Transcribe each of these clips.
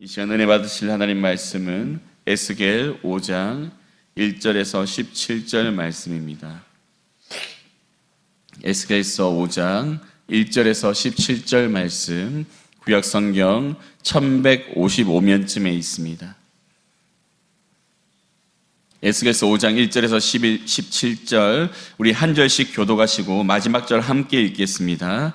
이 시간 은혜 받으실 하나님 말씀은 에스겔 5장 1절에서 17절 말씀입니다. 에스겔서 5장 1절에서 17절 말씀, 구약성경 1155면쯤에 있습니다. 에스겔서 5장 1절에서 17절 우리 한 절씩 교독하시고 마지막 절 함께 읽겠습니다.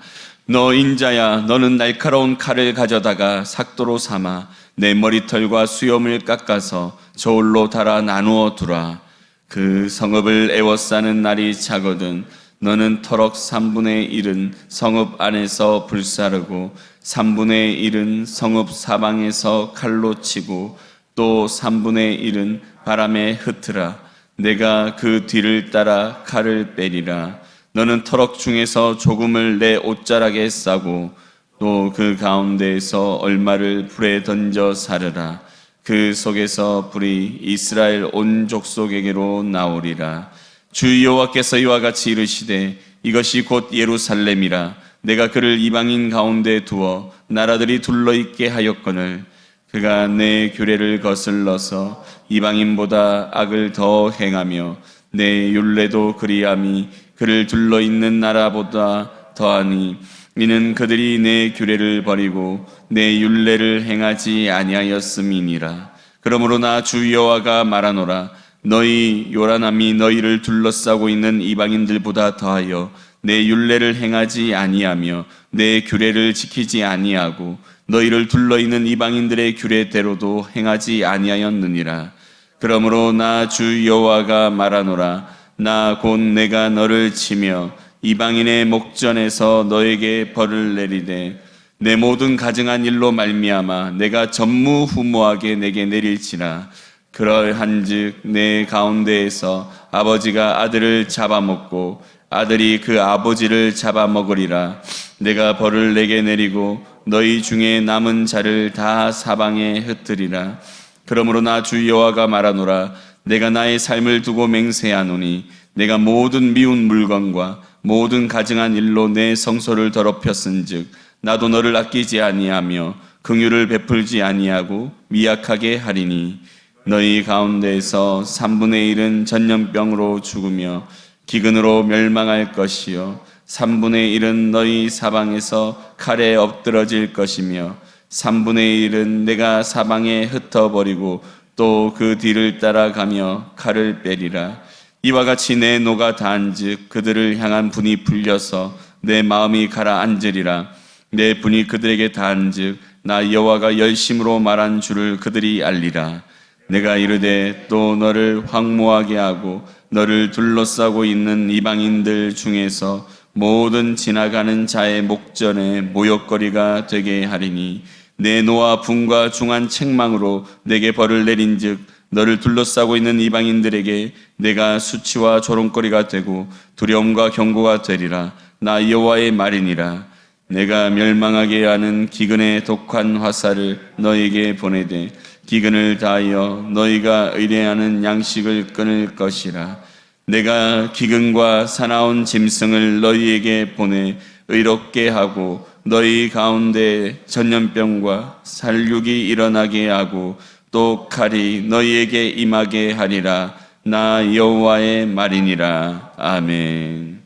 너 인자야, 너는 날카로운 칼을 가져다가 삭도로 삼아 내 머리털과 수염을 깎아서 저울로 달아 나누어 두라. 그 성읍을 애워싸는 날이 차거든 너는 터럭 3분의 1은 성읍 안에서 불사르고 3분의 1은 성읍 사방에서 칼로 치고 또 3분의 1은 바람에 흩으라. 내가 그 뒤를 따라 칼을 빼리라. 너는 터럭 중에서 조금을 내 옷자락에 싸고 또 그 가운데에서 얼마를 불에 던져 사르라. 그 속에서 불이 이스라엘 온 족속에게로 나오리라. 주 여호와께서 이와 같이 이르시되 이것이 곧 예루살렘이라. 내가 그를 이방인 가운데 두어 나라들이 둘러있게 하였거늘 그가 내 규례를 거슬러서 이방인보다 악을 더 행하며 내 율례도 그리함이 그를 둘러있는 나라보다 더하니 이는 그들이 내 규례를 버리고 내 율례를 행하지 아니하였음이니라. 그러므로 나 주 여호와가 말하노라. 너희 요란함이 너희를 둘러싸고 있는 이방인들보다 더하여 내 율례를 행하지 아니하며 내 규례를 지키지 아니하고 너희를 둘러있는 이방인들의 규례대로도 행하지 아니하였느니라. 그러므로 나 주 여호와가 말하노라. 나 곧 내가 너를 치며 이방인의 목전에서 너에게 벌을 내리되 내 모든 가증한 일로 말미암아 내가 전무후무하게 내게 내릴지라. 그러한즉 내 가운데에서 아버지가 아들을 잡아먹고 아들이 그 아버지를 잡아먹으리라. 내가 벌을 내게 내리고 너희 중에 남은 자를 다 사방에 흩으리라. 그러므로 나 주 여호와가 말하노라. 내가 나의 삶을 두고 맹세하노니 내가 모든 미운 물건과 모든 가증한 일로 내 성소를 더럽혔은즉 나도 너를 아끼지 아니하며 긍휼을 베풀지 아니하고 미약하게 하리니 너희 가운데에서 3분의 1은 전염병으로 죽으며 기근으로 멸망할 것이요 3분의 1은 너희 사방에서 칼에 엎드러질 것이며 3분의 1은 내가 사방에 흩어버리고 또 그 뒤를 따라가며 칼을 빼리라. 이와 같이 내 노가 다한즉 그들을 향한 분이 풀려서 내 마음이 가라앉으리라. 내 분이 그들에게 다한즉 나 여호와가 열심으로 말한 줄을 그들이 알리라. 내가 이르되 또 너를 황무하게 하고 너를 둘러싸고 있는 이방인들 중에서 모든 지나가는 자의 목전에 모욕거리가 되게 하리니 내 노와 분과 중한 책망으로 내게 벌을 내린즉 너를 둘러싸고 있는 이방인들에게 내가 수치와 조롱거리가 되고 두려움과 경고가 되리라. 나 여호와의 말이니라. 내가 멸망하게 하는 기근의 독한 화살을 너에게 보내되 기근을 다하여 너희가 의뢰하는 양식을 끊을 것이라. 내가 기근과 사나운 짐승을 너희에게 보내 의롭게 하고 너희 가운데 전염병과 살육이 일어나게 하고 또 칼이 너희에게 임하게 하리라. 나 여호와의 말이니라. 아멘.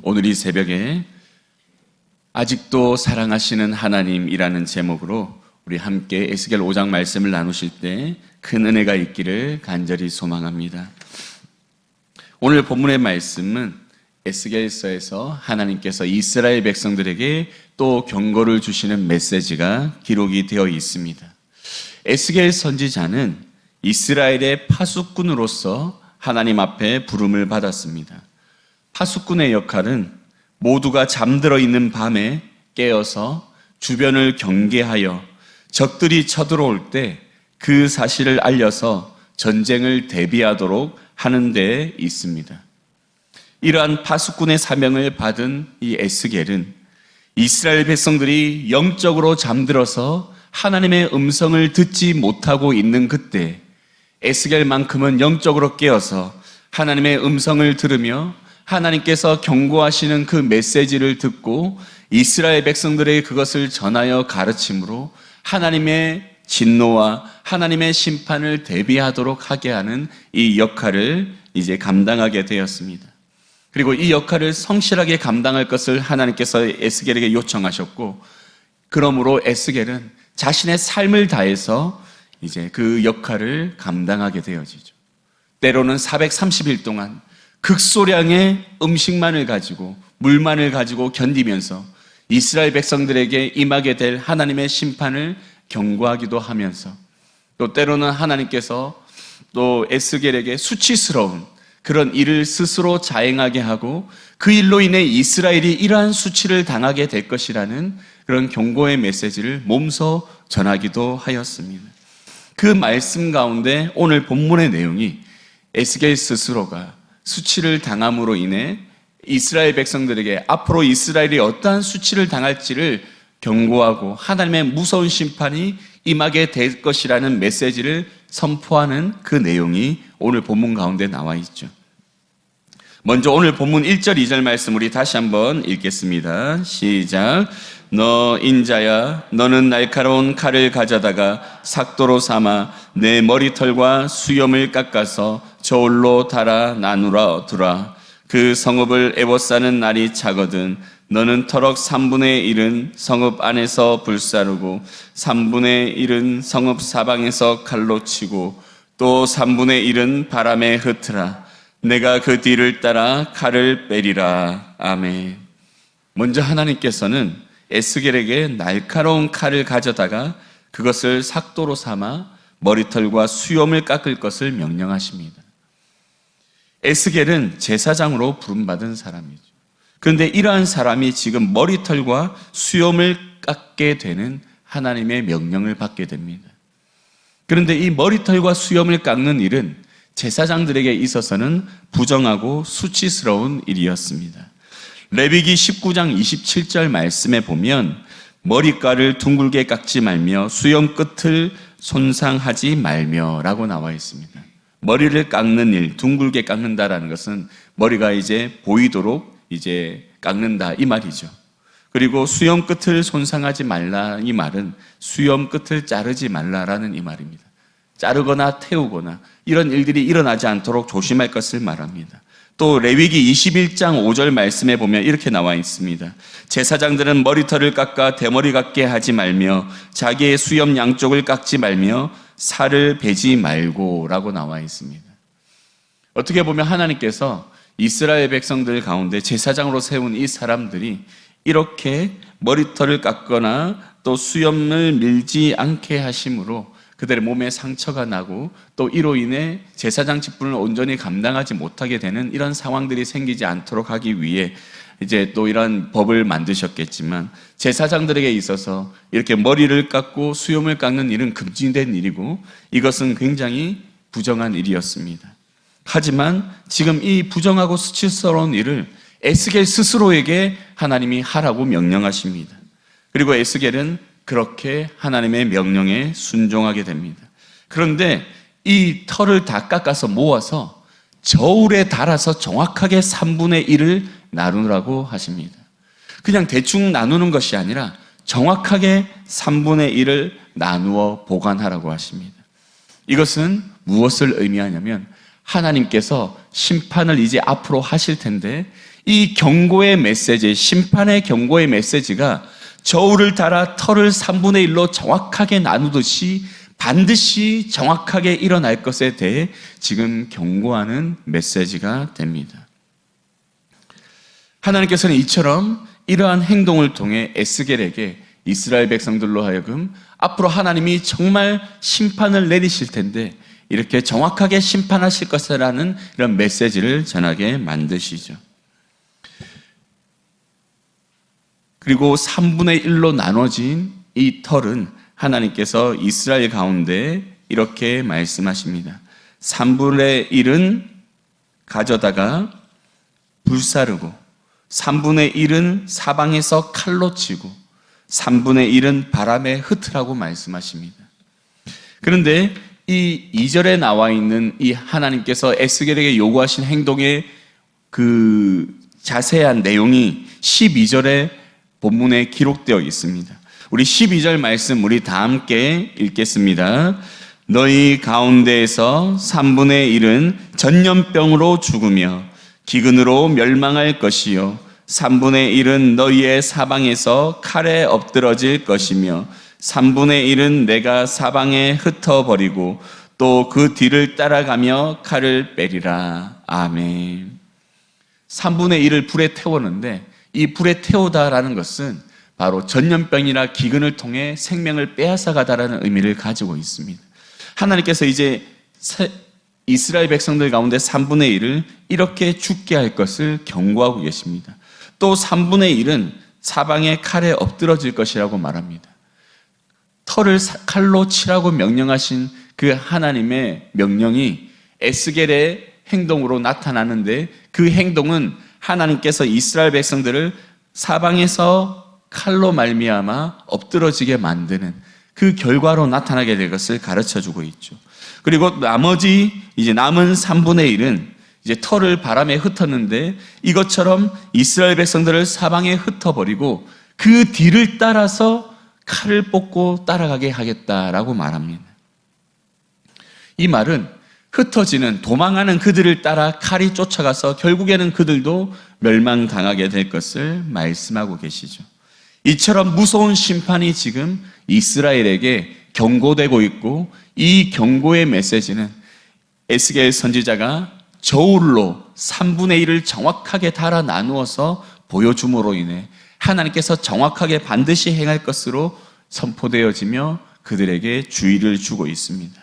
오늘 이 새벽에 아직도 사랑하시는 하나님이라는 제목으로 우리 함께 에스겔 5장 말씀을 나누실 때 큰 은혜가 있기를 간절히 소망합니다. 오늘 본문의 말씀은 에스겔서에서 하나님께서 이스라엘 백성들에게 또 경고를 주시는 메시지가 기록이 되어 있습니다. 에스겔 선지자는 이스라엘의 파수꾼으로서 하나님 앞에 부름을 받았습니다. 파수꾼의 역할은 모두가 잠들어 있는 밤에 깨어서 주변을 경계하여 적들이 쳐들어올 때 그 사실을 알려서 전쟁을 대비하도록 하는 데 있습니다. 이러한 파수꾼의 사명을 받은 이 에스겔은 이스라엘 백성들이 영적으로 잠들어서 하나님의 음성을 듣지 못하고 있는 그때 에스겔만큼은 영적으로 깨어서 하나님의 음성을 들으며 하나님께서 경고하시는 그 메시지를 듣고 이스라엘 백성들에게 그것을 전하여 가르침으로 하나님의 진노와 하나님의 심판을 대비하도록 하게 하는 이 역할을 이제 감당하게 되었습니다. 그리고 이 역할을 성실하게 감당할 것을 하나님께서 에스겔에게 요청하셨고, 그러므로 에스겔은 자신의 삶을 다해서 이제 그 역할을 감당하게 되어지죠. 때로는 430일 동안 극소량의 음식만을 가지고 물만을 가지고 견디면서 이스라엘 백성들에게 임하게 될 하나님의 심판을 경고하기도 하면서, 또 때로는 하나님께서 또 에스겔에게 수치스러운 그런 일을 스스로 자행하게 하고 그 일로 인해 이스라엘이 이러한 수치를 당하게 될 것이라는 그런 경고의 메시지를 몸소 전하기도 하였습니다. 그 말씀 가운데 오늘 본문의 내용이 에스겔 스스로가 수치를 당함으로 인해 이스라엘 백성들에게 앞으로 이스라엘이 어떠한 수치를 당할지를 경고하고 하나님의 무서운 심판이 임하게 될 것이라는 메시지를 선포하는 그 내용이 오늘 본문 가운데 나와 있죠. 먼저 오늘 본문 1절 2절 말씀 우리 다시 한번 읽겠습니다. 시작. 너 인자야, 너는 날카로운 칼을 가져다가 삭도로 삼아 내 머리털과 수염을 깎아서 저울로 달아 나누라 두라. 그 성읍을 애워싸는 날이 차거든 너는 터럭 3분의 1은 성읍 안에서 불사르고 3분의 1은 성읍 사방에서 칼로 치고 또 3분의 1은 바람에 흩으라. 내가 그 뒤를 따라 칼을 빼리라. 아멘. 먼저 하나님께서는 에스겔에게 날카로운 칼을 가져다가 그것을 삭도로 삼아 머리털과 수염을 깎을 것을 명령하십니다. 에스겔은 제사장으로 부름받은 사람이죠. 그런데 이러한 사람이 지금 머리털과 수염을 깎게 되는 하나님의 명령을 받게 됩니다. 그런데 이 머리털과 수염을 깎는 일은 제사장들에게 있어서는 부정하고 수치스러운 일이었습니다. 레위기 19장 27절 말씀에 보면 머리깔을 둥글게 깎지 말며 수염 끝을 손상하지 말며 라고 나와 있습니다. 머리를 깎는 일, 둥글게 깎는다라는 것은 머리가 이제 보이도록 이제 깎는다 이 말이죠. 그리고 수염 끝을 손상하지 말라 이 말은 수염 끝을 자르지 말라라는 이 말입니다. 자르거나 태우거나 이런 일들이 일어나지 않도록 조심할 것을 말합니다. 또 레위기 21장 5절 말씀에 보면 이렇게 나와 있습니다. 제사장들은 머리털을 깎아 대머리 같게 하지 말며 자기의 수염 양쪽을 깎지 말며 살을 베지 말고 라고 나와 있습니다. 어떻게 보면 하나님께서 이스라엘 백성들 가운데 제사장으로 세운 이 사람들이 이렇게 머리털을 깎거나 또 수염을 밀지 않게 하심으로 그들의 몸에 상처가 나고 또 이로 인해 제사장 직분을 온전히 감당하지 못하게 되는 이런 상황들이 생기지 않도록 하기 위해 이제 또 이런 법을 만드셨겠지만 제사장들에게 있어서 이렇게 머리를 깎고 수염을 깎는 일은 금지된 일이고 이것은 굉장히 부정한 일이었습니다. 하지만 지금 이 부정하고 수치스러운 일을 에스겔 스스로에게 하나님이 하라고 명령하십니다. 그리고 에스겔은 그렇게 하나님의 명령에 순종하게 됩니다. 그런데 이 털을 다 깎아서 모아서 저울에 달아서 정확하게 3분의 1을 나누라고 하십니다. 그냥 대충 나누는 것이 아니라 정확하게 3분의 1을 나누어 보관하라고 하십니다. 이것은 무엇을 의미하냐면 하나님께서 심판을 이제 앞으로 하실 텐데 이 경고의 메시지, 심판의 경고의 메시지가 저울을 달아 털을 3분의 1로 정확하게 나누듯이 반드시 정확하게 일어날 것에 대해 지금 경고하는 메시지가 됩니다. 하나님께서는 이처럼 이러한 행동을 통해 에스겔에게 이스라엘 백성들로 하여금 앞으로 하나님이 정말 심판을 내리실 텐데 이렇게 정확하게 심판하실 것이라는 이런 메시지를 전하게 만드시죠. 그리고 3분의 1로 나눠진 이 털은 하나님께서 이스라엘 가운데 이렇게 말씀하십니다. 3분의 1은 가져다가 불사르고 3분의 1은 사방에서 칼로 치고 3분의 1은 바람에 흩으라고 말씀하십니다. 그런데 이 2절에 나와 있는 이 하나님께서 에스겔에게 요구하신 행동의 그 자세한 내용이 12절에 본문에 기록되어 있습니다. 우리 12절 말씀 우리 다 함께 읽겠습니다. 너희 가운데에서 3분의 1은 전염병으로 죽으며 기근으로 멸망할 것이요 3분의 1은 너희의 사방에서 칼에 엎드러질 것이며 3분의 1은 내가 사방에 흩어버리고 또 그 뒤를 따라가며 칼을 빼리라. 아멘. 3분의 1을 불에 태웠는데 이 불에 태우다라는 것은 바로 전염병이나 기근을 통해 생명을 빼앗아가다라는 의미를 가지고 있습니다. 하나님께서 이제 이스라엘 백성들 가운데 3분의 1을 이렇게 죽게 할 것을 경고하고 계십니다. 또 3분의 1은 사방에 칼에 엎드러질 것이라고 말합니다. 털을 칼로 치라고 명령하신 그 하나님의 명령이 에스겔의 행동으로 나타나는데 그 행동은 하나님께서 이스라엘 백성들을 사방에서 칼로 말미암아 엎드러지게 만드는 그 결과로 나타나게 될 것을 가르쳐주고 있죠. 그리고 나머지 이제 남은 3분의 1은 이제 털을 바람에 흩었는데 이것처럼 이스라엘 백성들을 사방에 흩어버리고 그 뒤를 따라서 칼을 뽑고 따라가게 하겠다라고 말합니다. 이 말은 흩어지는 도망하는 그들을 따라 칼이 쫓아가서 결국에는 그들도 멸망당하게 될 것을 말씀하고 계시죠. 이처럼 무서운 심판이 지금 이스라엘에게 경고되고 있고 이 경고의 메시지는 에스겔 선지자가 저울로 3분의 1을 정확하게 달아 나누어서 보여줌으로 인해 하나님께서 정확하게 반드시 행할 것으로 선포되어지며 그들에게 주의를 주고 있습니다.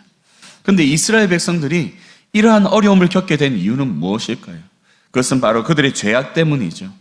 그런데 이스라엘 백성들이 이러한 어려움을 겪게 된 이유는 무엇일까요? 그것은 바로 그들의 죄악 때문이죠.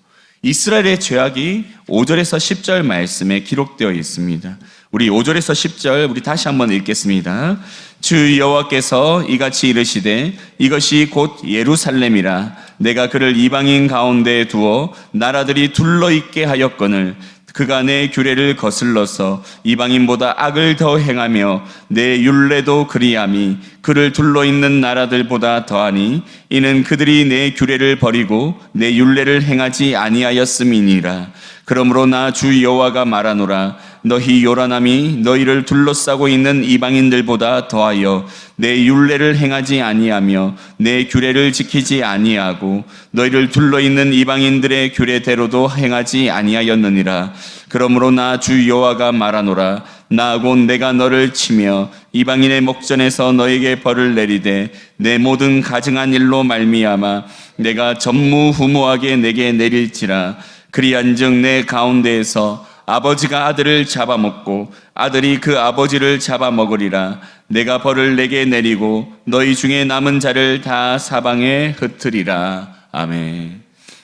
이스라엘의 죄악이 5절에서 10절 말씀에 기록되어 있습니다. 우리 5절에서 10절 우리 다시 한번 읽겠습니다. 주 여호와께서 이같이 이르시되 이것이 곧 예루살렘이라 내가 그를 이방인 가운데에 두어 나라들이 둘러있게 하였거늘 그가 내 규례를 거슬러서 이방인보다 악을 더 행하며 내 율례도 그리함이 그를 둘러있는 나라들보다 더하니 이는 그들이 내 규례를 버리고 내 율례를 행하지 아니하였음이니라. 그러므로 나 주 여호와가 말하노라 너희 요란함이 너희를 둘러싸고 있는 이방인들보다 더하여 내 율례를 행하지 아니하며 내 규례를 지키지 아니하고 너희를 둘러있는 이방인들의 규례대로도 행하지 아니하였느니라. 그러므로 나 주 여호와가 말하노라 나 곧 내가 너를 치며 이방인의 목전에서 너에게 벌을 내리되 내 모든 가증한 일로 말미암아 내가 전무후무하게 내게 내릴지라. 그리한즉 내 가운데에서 아버지가 아들을 잡아먹고 아들이 그 아버지를 잡아먹으리라. 내가 벌을 내게 내리고 너희 중에 남은 자를 다 사방에 흩으리라. 아멘.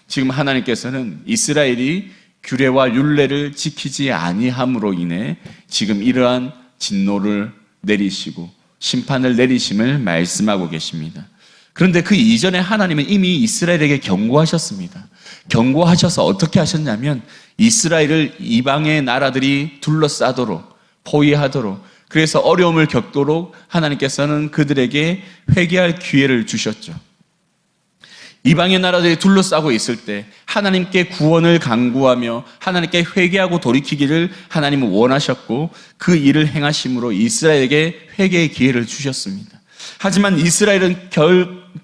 지금 하나님께서는 이스라엘이 규례와 율례를 지키지 아니함으로 인해 지금 이러한 진노를 내리시고 심판을 내리심을 말씀하고 계십니다. 그런데 그 이전에 하나님은 이미 이스라엘에게 경고하셨습니다. 경고하셔서 어떻게 하셨냐면 이스라엘을 이방의 나라들이 둘러싸도록 포위하도록 그래서 어려움을 겪도록 하나님께서는 그들에게 회개할 기회를 주셨죠. 이방의 나라들이 둘러싸고 있을 때 하나님께 구원을 간구하며 하나님께 회개하고 돌이키기를 하나님은 원하셨고 그 일을 행하심으로 이스라엘에게 회개의 기회를 주셨습니다. 하지만 이스라엘은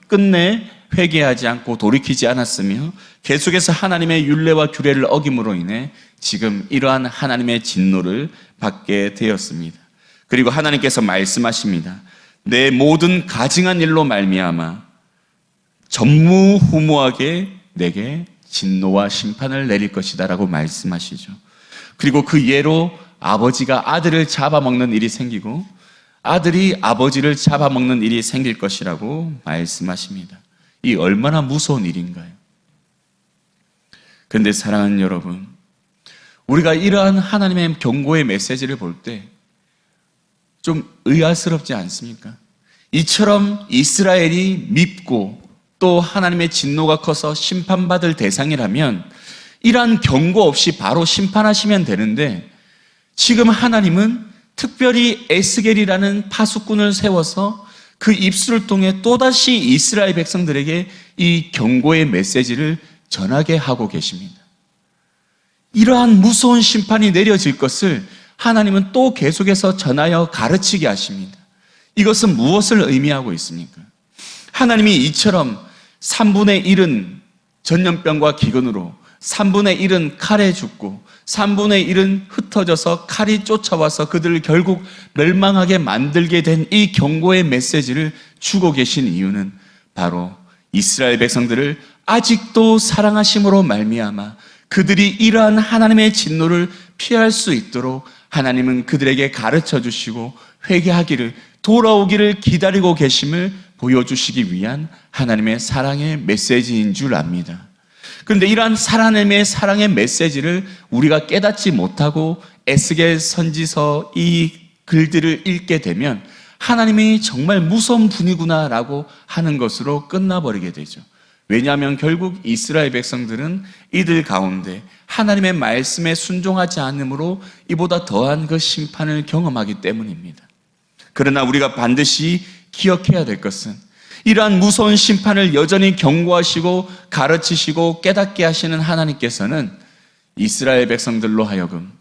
끝내 회개하지 않고 돌이키지 않았으며 계속해서 하나님의 율례와 규례를 어김으로 인해 지금 이러한 하나님의 진노를 받게 되었습니다. 그리고 하나님께서 말씀하십니다. 내 모든 가증한 일로 말미암아 전무후무하게 내게 진노와 심판을 내릴 것이다 라고 말씀하시죠. 그리고 그 예로 아버지가 아들을 잡아먹는 일이 생기고 아들이 아버지를 잡아먹는 일이 생길 것이라고 말씀하십니다. 이 얼마나 무서운 일인가요? 그런데 사랑하는 여러분, 우리가 이러한 하나님의 경고의 메시지를 볼 때 좀 의아스럽지 않습니까? 이처럼 이스라엘이 밉고 또 하나님의 진노가 커서 심판받을 대상이라면 이러한 경고 없이 바로 심판하시면 되는데 지금 하나님은 특별히 에스겔이라는 파수꾼을 세워서 그 입술을 통해 또다시 이스라엘 백성들에게 이 경고의 메시지를 전하게 하고 계십니다. 이러한 무서운 심판이 내려질 것을 하나님은 또 계속해서 전하여 가르치게 하십니다. 이것은 무엇을 의미하고 있습니까? 하나님이 이처럼 3분의 1은 전염병과 기근으로, 3분의 1은 칼에 죽고 3분의 1은 흩어져서 칼이 쫓아와서 그들을 결국 멸망하게 만들게 된 이 경고의 메시지를 주고 계신 이유는 바로 이스라엘 백성들을 아직도 사랑하심으로 말미암아 그들이 이러한 하나님의 진노를 피할 수 있도록 하나님은 그들에게 가르쳐 주시고 회개하기를, 돌아오기를 기다리고 계심을 보여주시기 위한 하나님의 사랑의 메시지인 줄 압니다. 그런데 이러한 하나님의 사랑의 메시지를 우리가 깨닫지 못하고 에스겔 선지서 이 글들을 읽게 되면 하나님이 정말 무서운 분이구나라고 하는 것으로 끝나버리게 되죠. 왜냐하면 결국 이스라엘 백성들은 이들 가운데 하나님의 말씀에 순종하지 않으므로 이보다 더한 그 심판을 경험하기 때문입니다. 그러나 우리가 반드시 기억해야 될 것은 이러한 무서운 심판을 여전히 경고하시고 가르치시고 깨닫게 하시는 하나님께서는 이스라엘 백성들로 하여금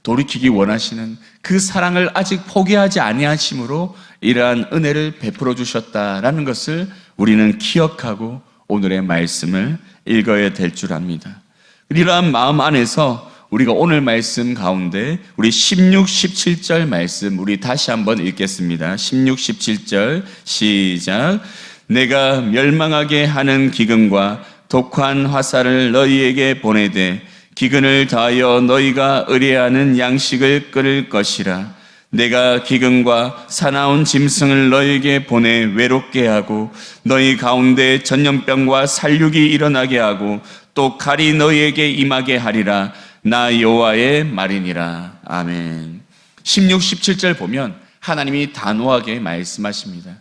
돌이키기 원하시는 그 사랑을 아직 포기하지 아니하심으로 이러한 은혜를 베풀어 주셨다라는 것을 우리는 기억하고 오늘의 말씀을 읽어야 될 줄 압니다. 이러한 마음 안에서 우리가 오늘 말씀 가운데 우리 16, 17절 말씀 우리 다시 한번 읽겠습니다. 16, 17절 시작. 내가 멸망하게 하는 기근과 독한 화살을 너희에게 보내되 기근을 다하여 너희가 의뢰하는 양식을 끊을 것이라. 내가 기근과 사나운 짐승을 너희에게 보내 외롭게 하고 너희 가운데 전염병과 살육이 일어나게 하고 또 칼이 너희에게 임하게 하리라. 나 여호와의 말이니라. 아멘. 16, 17절 보면 하나님이 단호하게 말씀하십니다.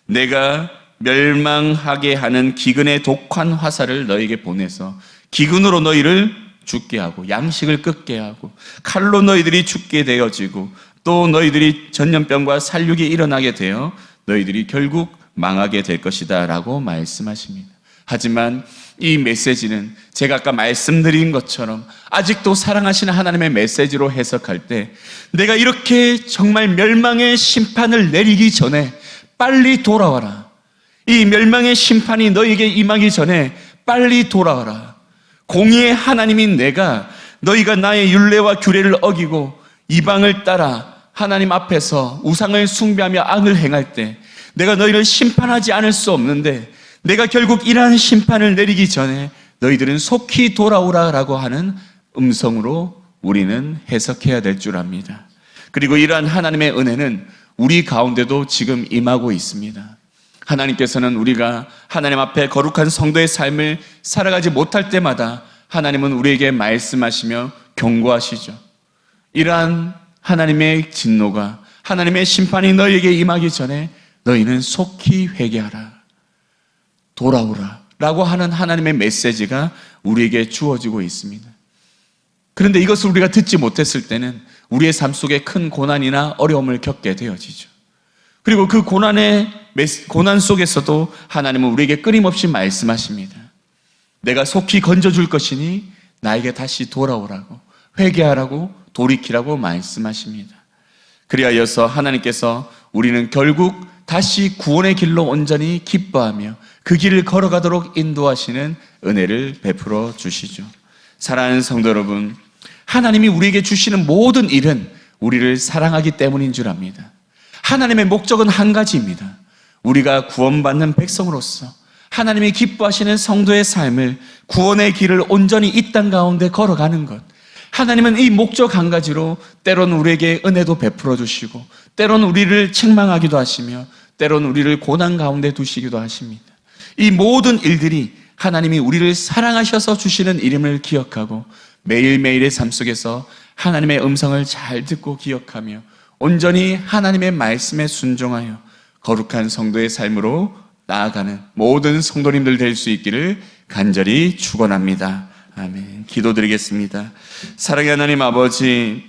내가 멸망하게 하는 기근의 독한 화살을 너희에게 보내서 기근으로 너희를 죽게 하고 양식을 끊게 하고 칼로 너희들이 죽게 되어지고 또 너희들이 전염병과 살육이 일어나게 되어 너희들이 결국 망하게 될 것이다 라고 말씀하십니다. 하지만 이 메시지는 제가 아까 말씀드린 것처럼 아직도 사랑하시는 하나님의 메시지로 해석할 때 내가 이렇게 정말 멸망의 심판을 내리기 전에 빨리 돌아와라. 이 멸망의 심판이 너희에게 임하기 전에 빨리 돌아와라. 공의의 하나님인 내가 너희가 나의 율례와 규례를 어기고 이방을 따라 하나님 앞에서 우상을 숭배하며 악을 행할 때 내가 너희를 심판하지 않을 수 없는데 내가 결국 이러한 심판을 내리기 전에 너희들은 속히 돌아오라라고 하는 음성으로 우리는 해석해야 될 줄 압니다. 그리고 이러한 하나님의 은혜는 우리 가운데도 지금 임하고 있습니다. 하나님께서는 우리가 하나님 앞에 거룩한 성도의 삶을 살아가지 못할 때마다 하나님은 우리에게 말씀하시며 경고하시죠. 이러한 하나님의 진노가, 하나님의 심판이 너희에게 임하기 전에 너희는 속히 회개하라, 돌아오라 라고 하는 하나님의 메시지가 우리에게 주어지고 있습니다. 그런데 이것을 우리가 듣지 못했을 때는 우리의 삶 속에 큰 고난이나 어려움을 겪게 되어지죠. 그리고 그 고난 속에서도 하나님은 우리에게 끊임없이 말씀하십니다. 내가 속히 건져줄 것이니 나에게 다시 돌아오라고, 회개하라고, 돌이키라고 말씀하십니다. 그리하여서 하나님께서 우리는 결국 다시 구원의 길로 온전히 기뻐하며 그 길을 걸어가도록 인도하시는 은혜를 베풀어 주시죠. 사랑하는 성도 여러분, 하나님이 우리에게 주시는 모든 일은 우리를 사랑하기 때문인 줄 압니다. 하나님의 목적은 한 가지입니다. 우리가 구원받는 백성으로서 하나님이 기뻐하시는 성도의 삶을, 구원의 길을 온전히 이 땅 가운데 걸어가는 것. 하나님은 이 목적 한 가지로 때로는 우리에게 은혜도 베풀어 주시고 때로는 우리를 책망하기도 하시며 때로는 우리를 고난 가운데 두시기도 하십니다. 이 모든 일들이 하나님이 우리를 사랑하셔서 주시는 이름을 기억하고 매일매일의 삶 속에서 하나님의 음성을 잘 듣고 기억하며 온전히 하나님의 말씀에 순종하여 거룩한 성도의 삶으로 나아가는 모든 성도님들 될 수 있기를 간절히 축원합니다. 아멘. 기도드리겠습니다. 사랑의 하나님 아버지,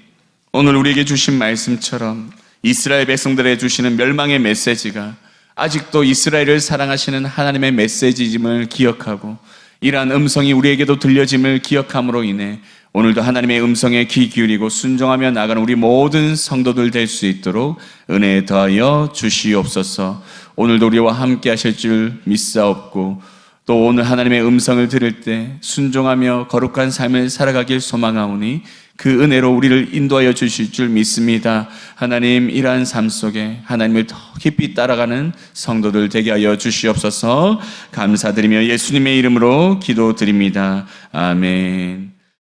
오늘 우리에게 주신 말씀처럼 이스라엘 백성들에게 주시는 멸망의 메시지가 아직도 이스라엘을 사랑하시는 하나님의 메시지임을 기억하고 이러한 음성이 우리에게도 들려짐을 기억함으로 인해 오늘도 하나님의 음성에 귀 기울이고 순종하며 나가는 우리 모든 성도들 될 수 있도록 은혜 더하여 주시옵소서. 오늘도 우리와 함께 하실 줄 믿사옵고 또 오늘 하나님의 음성을 들을 때 순종하며 거룩한 삶을 살아가길 소망하오니 그 은혜로 우리를 인도하여 주실 줄 믿습니다. 하나님, 이러한 삶 속에 하나님을 더 깊이 따라가는 성도들 되게 하여 주시옵소서. 감사드리며 예수님의 이름으로 기도드립니다. 아멘.